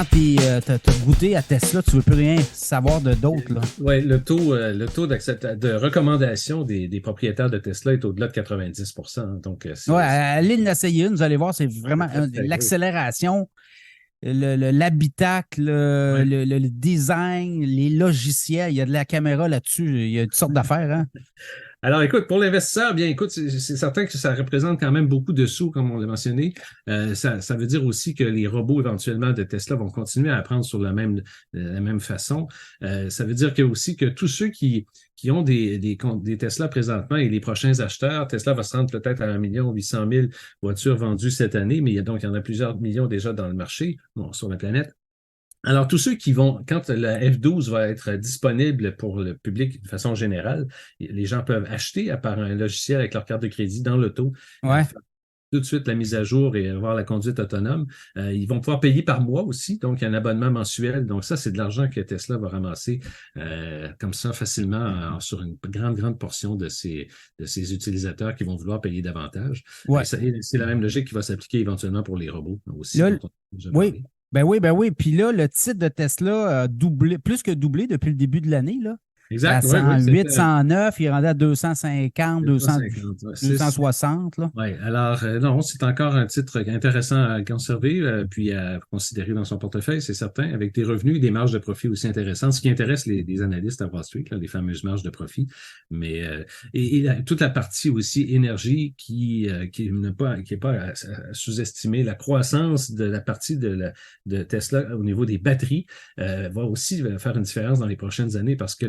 quand tu as goûté à Tesla, tu ne veux plus rien savoir de d'autres. Oui, le taux de recommandation des propriétaires de Tesla est au-delà de 90%. Donc, allez l'essayer, vous allez voir, c'est vraiment l'accélération, l'habitacle, ouais. le design, les logiciels. Il y a de la caméra là-dessus. Il y a toutes sortes d'affaires. Hein? Alors, écoute, pour l'investisseur, bien, écoute, c'est certain que ça représente quand même beaucoup de sous, comme on l'a mentionné. Ça veut dire aussi que les robots, éventuellement, de Tesla vont continuer à apprendre sur la même façon. Ça veut dire que aussi que tous ceux qui ont des Tesla présentement et les prochains acheteurs, Tesla va se rendre peut-être à 1,8 million voitures vendues cette année, mais il y en a plusieurs millions déjà dans le marché, sur la planète. Alors, tous ceux qui vont, quand la F12 va être disponible pour le public de façon générale, les gens peuvent acheter à part un logiciel avec leur carte de crédit dans l'auto, ouais. faire tout de suite la mise à jour et avoir la conduite autonome. Ils vont pouvoir payer par mois aussi, donc il y a un abonnement mensuel. Donc ça, c'est de l'argent que Tesla va ramasser comme ça facilement sur une grande portion de ses utilisateurs qui vont vouloir payer davantage. Ouais. C'est la même logique qui va s'appliquer éventuellement pour les robots aussi, là, dont on a déjà oui. parlé. Ben oui. Puis là, le titre de Tesla a doublé, plus que doublé depuis le début de l'année. Là. C'était à Exact, oui, 108, 109, il est rendu à 250, 250, 260. Là. Oui, alors non, c'est encore un titre intéressant à conserver puis à considérer dans son portefeuille, c'est certain, avec des revenus et des marges de profit aussi intéressantes, ce qui intéresse les analystes à Wall Street, là, les fameuses marges de profit. Mais toute la partie aussi énergie qui n'est pas à sous-estimer, la croissance de la partie de Tesla au niveau des batteries va aussi faire une différence dans les prochaines années parce que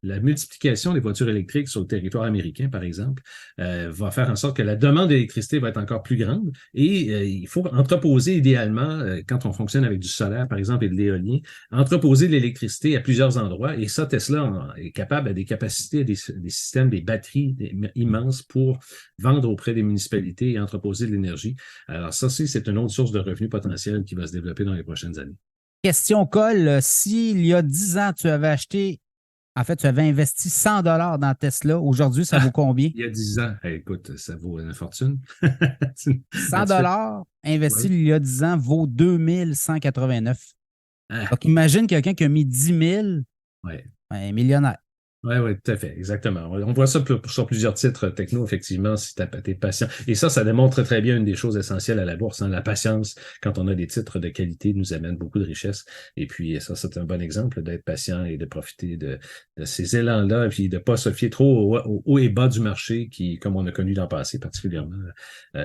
la multiplication des voitures électriques sur le territoire américain, par exemple, va faire en sorte que la demande d'électricité va être encore plus grande et il faut entreposer idéalement, quand on fonctionne avec du solaire, par exemple, et de l'éolien, entreposer de l'électricité à plusieurs endroits. Et ça, Tesla est capable à des capacités, des systèmes, des batteries immenses pour vendre auprès des municipalités et entreposer de l'énergie. Alors ça, c'est une autre source de revenus potentiels qui va se développer dans les prochaines années. Question colle, s'il y a 10 ans, tu avais investi 100 dans Tesla. Aujourd'hui, ça vaut combien? Il y a 10 ans, écoute, ça vaut une fortune. 100 investi oui. il y a 10 ans vaut 2189. Ah, Donc, imagine quelqu'un qui a mis 10 000, ouais. Millionnaire. Oui, tout à fait, exactement. On voit ça sur plusieurs titres techno, effectivement, si tu es patient. Et ça démontre très bien une des choses essentielles à la bourse. Hein, la patience, quand on a des titres de qualité, nous amène beaucoup de richesse. Et puis, ça, c'est un bon exemple d'être patient et de profiter de ces élans-là, et puis de ne pas se fier trop au haut et bas du marché, qui, comme on a connu dans le passé particulièrement,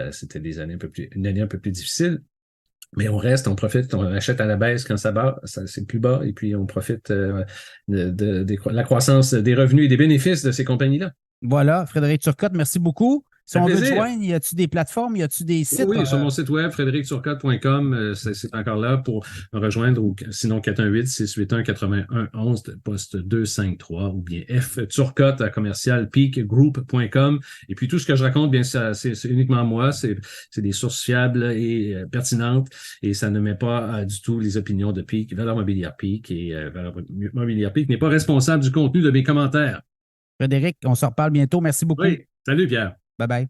c'était une année un peu plus difficile. Mais on profite, on achète à la baisse quand c'est plus bas, et puis on profite de la croissance des revenus et des bénéfices de ces compagnies-là. Voilà, Frédéric Turcotte, merci beaucoup. Si Ça fait on veut te plaisir. joindre, y a-tu des plateformes, y a-tu des sites? Oui, sur mon site web, frédéricturcotte.com, c'est encore là pour me rejoindre, ou sinon 418-681-8111, poste 253, ou bien fturcotte à commercial peakgroup.com. Et puis tout ce que je raconte, bien, c'est uniquement moi, c'est des sources fiables et pertinentes, et ça ne met pas du tout les opinions de Peak, Valeur Mobilière Peak, et Valeur Mobilière Peak n'est pas responsable du contenu de mes commentaires. Frédéric, on se reparle bientôt. Merci beaucoup. Oui, salut Pierre. Bye bye.